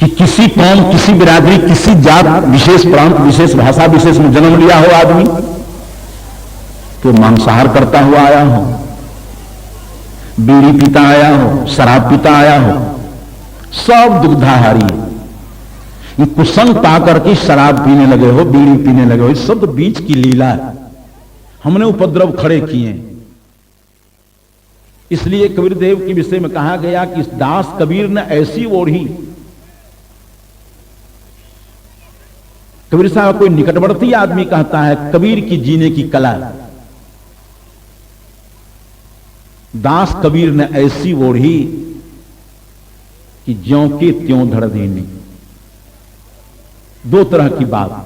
कि किसी कौम, किसी बिरादरी, किसी जात विशेष, प्रांत विशेष, भाषा विशेष में जन्म लिया हो आदमी, तो मांसाहार करता हुआ आया हो, बीड़ी पीता आया हो, शराब पीता आया हो, सब दुग्धाहारी है। ये कुसंग पा करके शराब पीने लगे हो, बीड़ी पीने लगे हो, इस सब तो बीच की लीला है। हमने उपद्रव खड़े किए। इसलिए कबीर देव के विषय में कहा गया कि इस दास कबीर ने ऐसी ओढ़ी। कबीर साहब कोई निकटवर्ती आदमी कहता है कबीर की जीने की कला, दास कबीर ने ऐसी ओढ़ी कि ज्यों के त्यों धड़ देनी। दो तरह की बात,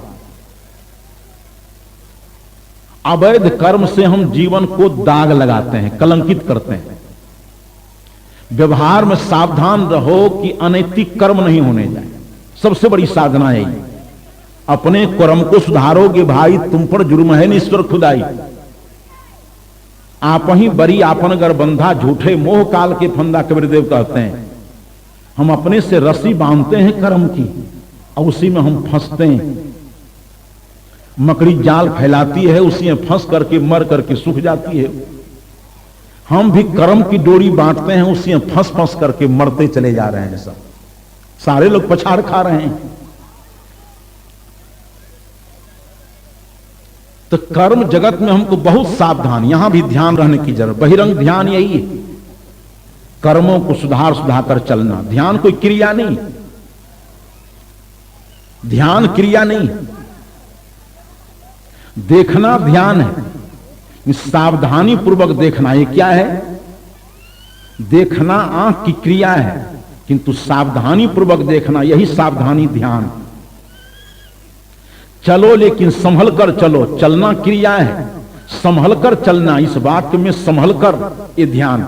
अवैध कर्म से हम जीवन को दाग लगाते हैं, कलंकित करते हैं। व्यवहार में सावधान रहो कि अनैतिक कर्म नहीं होने जाए। सबसे बड़ी साधना है ये। अपने कर्म को सुधारोगे भाई, तुम पर जुर्म है ईश्वर खुदाई। आप ही बरी आपन गर बंधा, झूठे मोह काल के फंदा, कबीरदेव कहते हैं। हम अपने से रस्सी बांधते हैं कर्म की और उसी में हम फंसते हैं। मकड़ी जाल फैलाती है, उसी में फंस करके मर करके सूख जाती है। हम भी कर्म की डोरी बांटते हैं, उसी में फंस फंस करके मरते चले जा रहे हैं। सब सारे लोग पछाड़ खा रहे हैं। तो कर्म जगत में हमको बहुत सावधान, यहां भी ध्यान रहने की जरूरत। बहिरंग ध्यान यही है, कर्मों को सुधार कर चलना। ध्यान कोई क्रिया नहीं, ध्यान क्रिया नहीं, देखना ध्यान है। सावधानी पूर्वक देखना, ये क्या है? देखना आंख की क्रिया है, किंतु सावधानी पूर्वक देखना, यही सावधानी ध्यान। चलो लेकिन संभल कर चलो, चलना क्रिया है, संभल कर चलना, इस वाक्य में संभल कर ये ध्यान।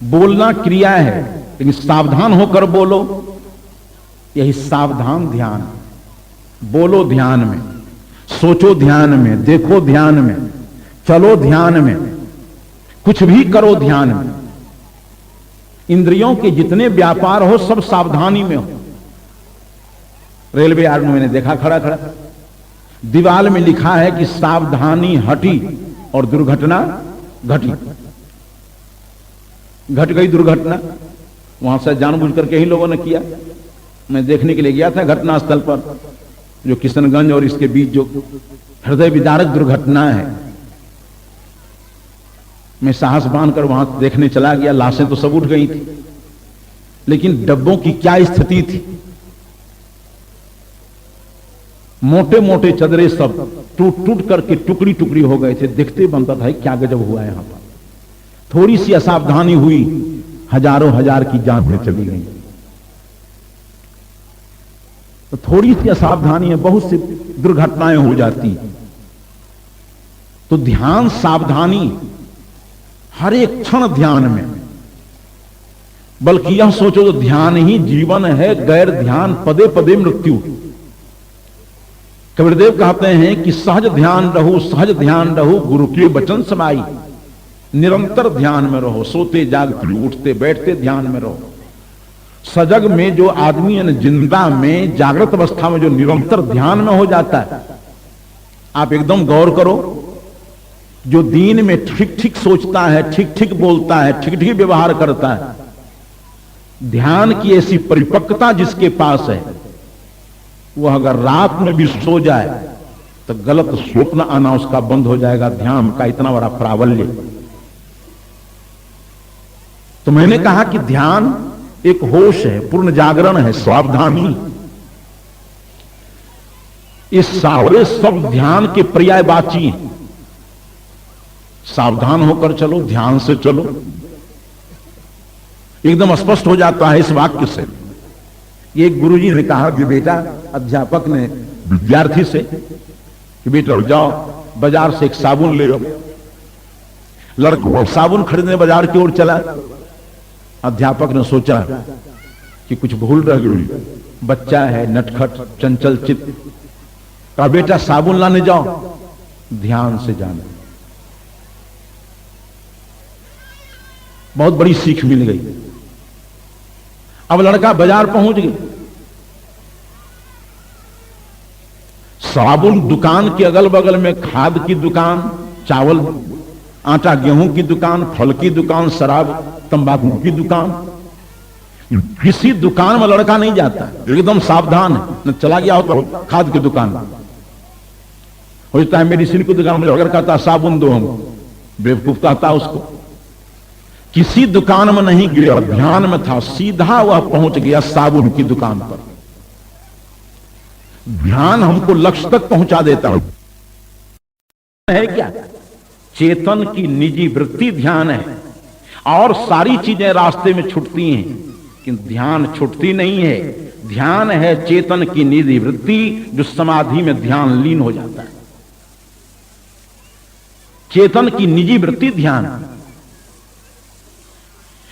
बोलना क्रिया है, लेकिन सावधान होकर बोलो, यही सावधान ध्यान। बोलो ध्यान में, सोचो ध्यान में, देखो ध्यान में, चलो ध्यान में, कुछ भी करो ध्यान में। इंद्रियों के जितने व्यापार हो सब सावधानी में हो। रेलवे यार्ड में मैंने देखा खड़ा खड़ा दीवार में लिखा है कि सावधानी हटी और दुर्घटना घटी। घट गई दुर्घटना, वहां से जानबूझ करके ही लोगों ने किया। मैं देखने के लिए गया था घटनास्थल पर, जो किशनगंज और इसके बीच जो हृदय विदारक दुर्घटना है। मैं साहस बांधकर वहां देखने चला गया। लाशें तो सब उठ गई थी, लेकिन डब्बों की क्या स्थिति थी। मोटे मोटे चदरे सब टूट टूट करके टुकड़ी टुकड़ी हो गए थे। देखते बनता था क्या गजब हुआ है यहां पर। थोड़ी सी असावधानी हुई, हजारों हजार की जान चली गई। तो थोड़ी सी असावधानी है, बहुत सी दुर्घटनाएं हो जाती। तो ध्यान, सावधानी हर एक क्षण ध्यान में। बल्कि यह सोचो तो ध्यान ही जीवन है, गैर ध्यान पदे पदे मृत्यु। कबीरदेव कहते हैं कि सहज ध्यान रहो, सहज ध्यान रहो, गुरु के वचन समाई। निरंतर ध्यान में रहो, सोते जागते उठते बैठते ध्यान में रहो। सजग में जो आदमी है, जिंदा में, जागृत अवस्था में जो निरंतर ध्यान में हो जाता है, आप एकदम गौर करो। जो दीन में ठीक ठीक सोचता है, ठीक ठीक बोलता है, ठीक ठीक व्यवहार करता है, ध्यान की ऐसी परिपक्वता जिसके पास है, वह अगर रात में भी सो जाए तो गलत स्वप्न आना उसका बंद हो जाएगा। ध्यान का इतना बड़ा प्राबल्य। तो मैंने कहा कि ध्यान एक होश है, पूर्ण जागरण है, सावधानी। इस सारे सब ध्यान के पर्यायवाची हैं। सावधान होकर चलो, ध्यान से चलो, एकदम स्पष्ट हो जाता है इस वाक्य से। एक गुरुजी ने कहा कि बेटा, अध्यापक ने विद्यार्थी से कि बेटा जाओ बाजार से एक साबुन ले आओ। लड़का साबुन खरीदने बाजार की ओर चला। अध्यापक ने सोचा कि कुछ भूल रह गई, बच्चा है, नटखट, चंचल चित्त। कहा बेटा साबुन लाने जाओ, ध्यान से जाना। बहुत बड़ी सीख मिल गई। अब लड़का बाजार पहुंच गया, साबुन दुकान के अगल बगल में खाद की दुकान, चावल आटा गेहूं की दुकान, फल की दुकान, शराब तंबाकू की दुकान। किसी दुकान में लड़का नहीं जाता, एकदम सावधान है। न चला गया हो तो खाद की दुकान, होता है मेडिसिन की दुकान में अगर कहता साबुन दो, हम बेवकूफ कहता उसको। किसी दुकान में नहीं गया, ध्यान में था, सीधा वह पहुंच गया साबुन की दुकान पर। ध्यान हमको लक्ष्य तक पहुंचा देता है क्या? चेतन की निजी वृत्ति ध्यान है, और सारी चीजें रास्ते में छूटती हैं, किंतु ध्यान छूटती नहीं है। ध्यान है चेतन की निजी वृत्ति, जो समाधि में ध्यान लीन हो जाता है। चेतन की निजी वृत्ति ध्यान,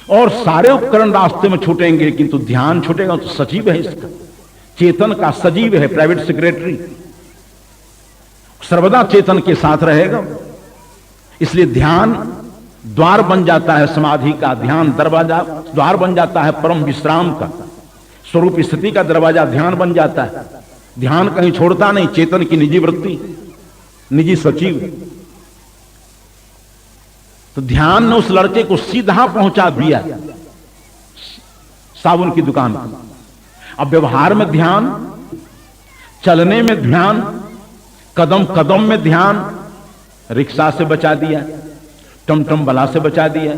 और सारे उपकरण रास्ते में छूटेंगे किंतु ध्यान छूटेगा तो सजीव है इसका। चेतन का सजीव है, प्राइवेट सेक्रेटरी, सर्वदा चेतन के साथ रहेगा। इसलिए ध्यान द्वार बन जाता है समाधि का, ध्यान दरवाजा द्वार बन जाता है परम विश्राम का, स्वरूप स्थिति का दरवाजा ध्यान बन जाता है। ध्यान कहीं छोड़ता नहीं, चेतन की निजी वृत्ति, निजी सचिव। तो ध्यान ने उस लड़के को सीधा पहुंचा दिया साबुन की दुकान पर। अब व्यवहार में ध्यान, चलने में ध्यान, कदम कदम में ध्यान, रिक्शा से बचा दिया, टमटम वाला से बचा दिया,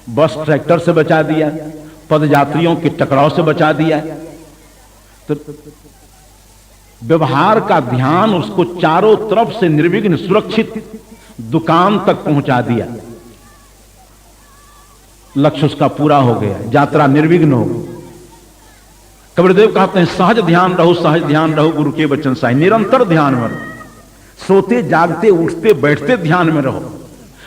बस ट्रैक्टर से बचा दिया, पदयात्रियों के टकराव से बचा दिया। तो व्यवहार का ध्यान उसको चारों तरफ से निर्विघ्न सुरक्षित दुकान तक पहुंचा दिया। लक्ष्य उसका पूरा हो गया, यात्रा निर्विघ्न हो गई। कबीरदेव कहते हैं सहज ध्यान रहो, सहज ध्यान रहो, गुरु के वचन साई। निरंतर ध्यान में रहो, सोते जागते उठते बैठते ध्यान में रहो।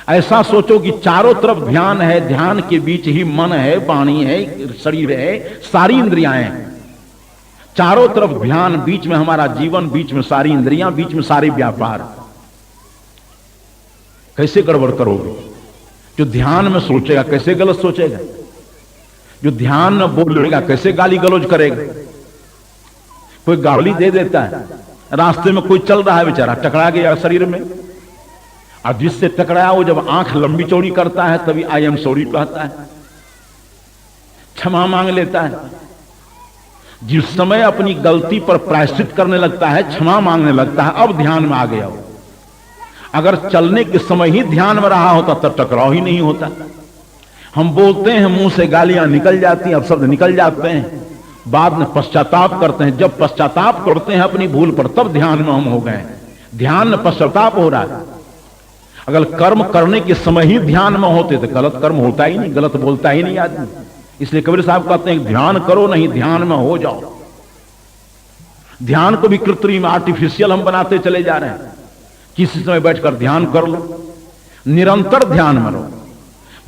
ऐसा सोचो कि चारों तरफ ध्यान है, ध्यान के बीच ही मन है, वाणी है, शरीर है, सारी इंद्रियां हैं। चारों तरफ ध्यान, बीच में हमारा जीवन, बीच में सारी इंद्रियां, बीच में सारे व्यापार। कैसे गड़बड़ करोगे? जो ध्यान में सोचेगा कैसे गलत सोचेगा? जो ध्यान में बोलेगा कैसे गाली गलौज करेगा? कोई गाली दे देता है, रास्ते में कोई चल रहा है बेचारा, टकरा गया शरीर में, और जिससे टकराया वो जब आंख लंबी चौड़ी करता है तभी आई एम सॉरी कहता है, क्षमा मांग लेता है। जिस समय अपनी गलती पर प्रायश्चित करने लगता है, क्षमा मांगने लगता है, अब ध्यान में आ गया हो। अगर चलने के समय ही ध्यान में रहा होता तब टकराव ही नहीं होता। हम बोलते हैं, मुंह से गालियां निकल जाती हैं, अब शब्द निकल जाते हैं, बाद में पश्चाताप करते हैं। जब पश्चाताप करते हैं अपनी भूल पर, तब ध्यान में हम हो गए। ध्यान में पश्चाताप हो रहा है। अगर कर्म करने के समय ही ध्यान में होते तो गलत कर्म होता ही नहीं, गलत बोलता ही नहीं आदमी। इसलिए कबीर साहब कहते हैं ध्यान करो नहीं, ध्यान में हो जाओ। ध्यान को भी कृत्रिम, आर्टिफिशियल हम बनाते चले जा रहे हैं। किसी समय बैठकर ध्यान कर लो, निरंतर ध्यान में रहो।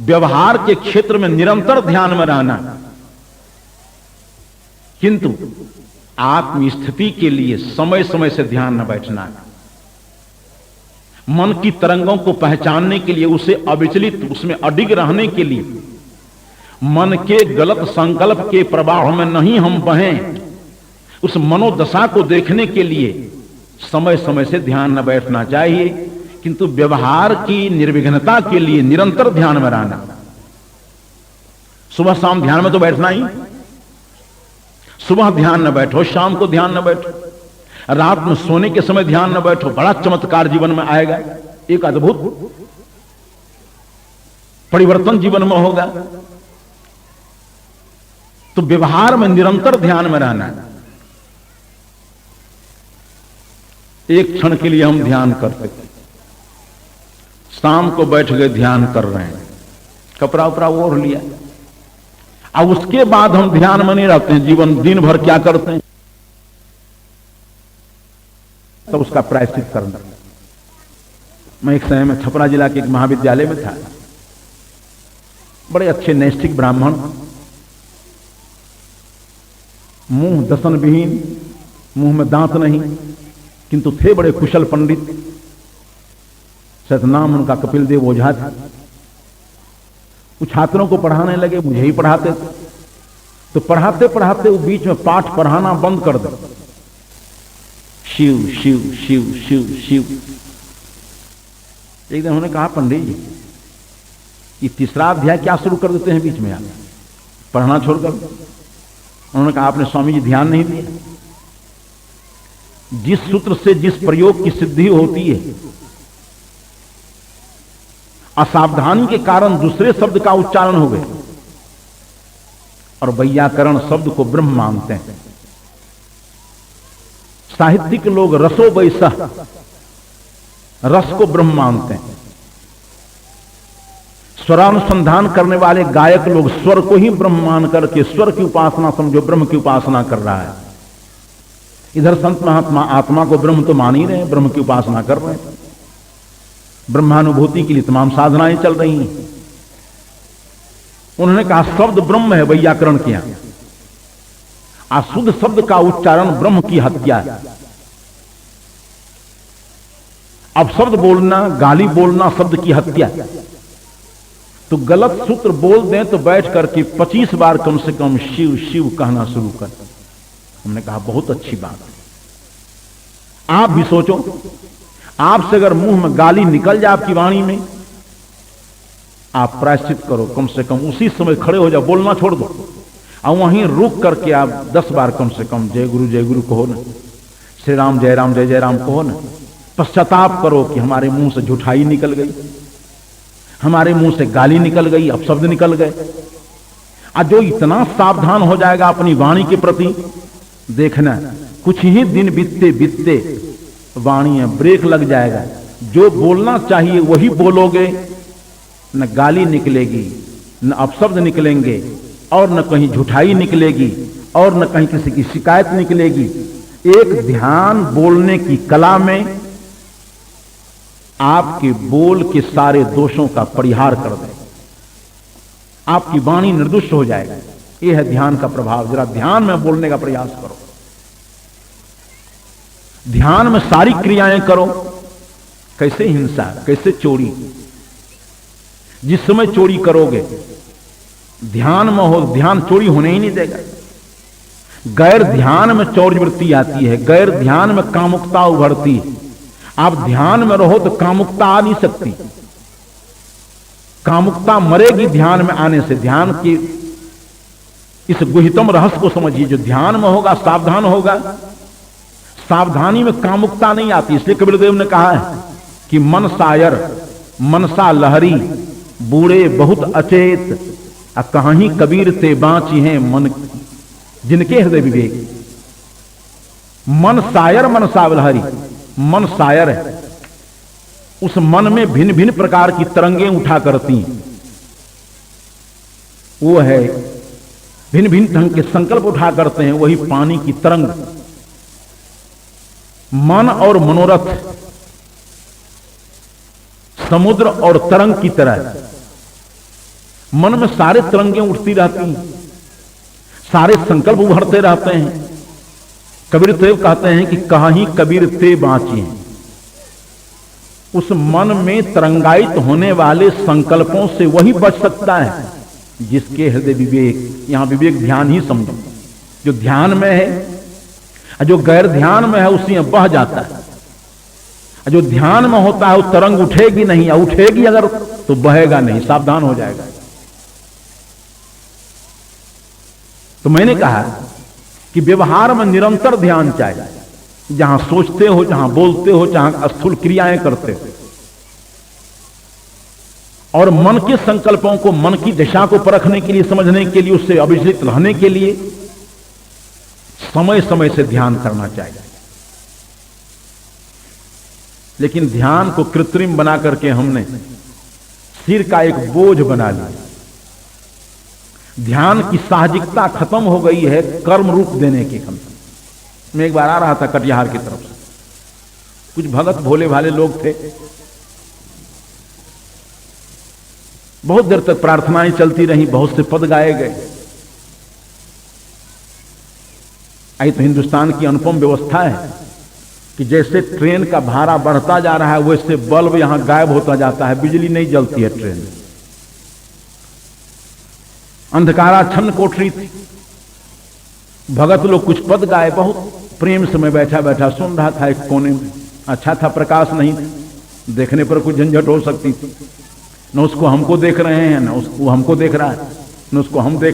व्यवहार के क्षेत्र में निरंतर ध्यान में रहना, किंतु आत्म स्थिति के लिए समय समय से ध्यान में बैठना है। मन की तरंगों को पहचानने के लिए, उसे अविचलित, उसमें अडिग रहने के लिए, मन के गलत संकल्प के प्रवाह में नहीं हम बहें, उस मनोदशा को देखने के लिए समय समय से ध्यान न बैठना चाहिए। किंतु व्यवहार की निर्विघ्नता के लिए निरंतर ध्यान में रहना। सुबह शाम ध्यान में तो बैठना ही, सुबह ध्यान न बैठो, शाम को ध्यान न बैठो, रात में सोने के समय ध्यान न बैठो। बड़ा चमत्कार जीवन में आएगा, एक अद्भुत परिवर्तन जीवन में होगा। तो व्यवहार में निरंतर ध्यान में रहना है। एक क्षण के लिए हम ध्यान करते, शाम को बैठ गए ध्यान कर रहे हैं, कपड़ा उपड़ा ओढ़ लिया, अब उसके बाद हम ध्यान में नहीं रहते हैं, जीवन दिन भर क्या करते हैं, तो उसका प्रायश्चित करना। मैं एक समय में छपरा जिला के एक महाविद्यालय में था, बड़े अच्छे नैष्ठिक ब्राह्मण, मुंह दसन विहीन, मुंह में दांत नहीं, किंतु थे बड़े कुशल पंडित। शायद नाम उनका कपिल देव ओझा था। वो छात्रों को पढ़ाने लगे, मुझे ही पढ़ाते थे। तो पढ़ाते पढ़ाते वो बीच में पाठ पढ़ाना बंद कर दे। शिव शिव शिव शिव शिव। एक दिन उन्होंने कहा, पंडित जी ये तीसरा अध्याय क्या शुरू कर देते हैं बीच में आप पढ़ना छोड़कर? उन्होंने कहा, आपने स्वामी जी ध्यान नहीं दिया। जिस सूत्र से जिस प्रयोग की सिद्धि होती है, असावधानी के कारण दूसरे शब्द का उच्चारण हो गया और वैयाकरण शब्द को ब्रह्म मानते हैं। साहित्यिक लोग रसो वैसा, रस को ब्रह्म मानते हैं। स्वरानुसंधान करने वाले गायक लोग स्वर को ही ब्रह्म मान करके स्वर की उपासना समझो ब्रह्म की उपासना कर रहा है। इधर संत महात्मा आत्मा को ब्रह्म तो मान ही रहे हैं, ब्रह्म की उपासना कर रहे हैं। ब्रह्मानुभूति के लिए तमाम साधनाएं चल रही हैं। उन्होंने कहा शब्द ब्रह्म है वैयाकरण के यहां, अशुद्ध शब्द का उच्चारण ब्रह्म की हत्या है। अब शब्द बोलना, गाली बोलना शब्द की हत्या है। तो गलत सूत्र बोल दें तो बैठ करके 25 बार कम से कम शिव शिव कहना शुरू कर। हमने कहा बहुत अच्छी बात है। आप भी सोचो, आपसे अगर मुंह में गाली निकल जाए आपकी वाणी में, आप प्रायश्चित करो, कम से कम उसी समय खड़े हो जाओ, बोलना छोड़ दो और वहीं रुक करके आप 10 बार कम से कम जय गुरु कहो ना, श्री राम जय राम कहो ना। पश्चाताप करो कि हमारे मुंह से झूठाई निकल गई, हमारे मुंह से गाली निकल गई, अपशब्द निकल गए। और जो इतना सावधान हो जाएगा अपनी वाणी के प्रति, देखना कुछ ही दिन बीतते बीतते वाणी में ब्रेक लग जाएगा। जो बोलना चाहिए वही बोलोगे, न गाली निकलेगी, न अपशब्द निकलेंगे, और न कहीं झूठाई निकलेगी, और न कहीं किसी की शिकायत निकलेगी। एक ध्यान बोलने की कला में आपके बोल के सारे दोषों का परिहार कर दे, आपकी वाणी निर्दोष हो जाएगी। यह है ध्यान का प्रभाव। जरा ध्यान में बोलने का प्रयास करो, ध्यान में सारी क्रियाएं करो। कैसे हिंसा, कैसे चोरी, जिस समय चोरी करोगे ध्यान में हो, ध्यान चोरी होने ही नहीं देगा। गैर ध्यान में चौर्य वृत्ति आती है, गैर ध्यान में कामुकता उभरती है। आप ध्यान में रहो तो कामुकता आ नहीं सकती, कामुकता मरेगी ध्यान में आने से। ध्यान की इस गुहितम रहस्य को समझिए, जो ध्यान में होगा सावधान होगा, सावधानी में कामुकता नहीं आती। इसलिए कबीरदेव ने कहा है कि मन सायर मनसा लहरी, बूढ़े बहुत अचेत, कहीं कबीर ते बांची हैं मन जिनके हृदय विवेक। मन सायर मनसा लहरी, मन सायर है, उस मन में भिन्न भिन्न प्रकार की तरंगें उठा करती हैं। वो है भिन्न भिन्न ढंग के संकल्प उठा करते हैं, वही पानी की तरंग। मन और मनोरथ समुद्र और तरंग की तरह, मन में सारे तरंगें उठती रहती हैं, सारे संकल्प उभरते रहते हैं। कबीर देव कहते हैं कि कहीं कबीर ते बांची हैं। उस मन में तरंगायित होने वाले संकल्पों से वही बच सकता है जिसके हृदय विवेक। यहां विवेक ध्यान ही समझो, जो ध्यान में है, जो गैर ध्यान में है उसी में बह जाता है। जो ध्यान में होता है वो तरंग उठेगी नहीं, या उठेगी अगर तो बहेगा नहीं, सावधान हो जाएगा। तो मैंने कहा कि व्यवहार में निरंतर ध्यान चाहिए, जहां सोचते हो, जहां बोलते हो, जहां स्थूल क्रियाएं करते हो, और मन के संकल्पों को, मन की दशा को परखने के लिए, समझने के लिए, उससे अभिचलित रहने के लिए समय समय से ध्यान करना चाहिए। लेकिन ध्यान को कृत्रिम बना करके हमने सिर का एक बोझ बना लिया। ध्यान की साहजिकता खत्म हो गई है कर्म रूप देने के कम। मैं एक बार आ रहा था कटिहार की तरफ से, कुछ भगत भोले भाले लोग थे। बहुत देर तक प्रार्थनाएं चलती रही, बहुत से पद गाए गए। आई तो हिंदुस्तान की अनुपम व्यवस्था है कि जैसे ट्रेन का भाड़ा बढ़ता जा रहा है वैसे बल्ब यहां गायब होता जाता है, बिजली नहीं जलती है ट्रेन में। अंधकाराच्छन्न कोठरी थी, भगत लोग कुछ पद गाए, बहुत प्रेम से मैं बैठा बैठा सुन रहा था एक कोने में। अच्छा था प्रकाश नहीं था, देखने पर कुछ झंझट हो सकती थी। न उसको हमको देख रहे हैं, न उसको हमको देख रहा है, न उसको हम देख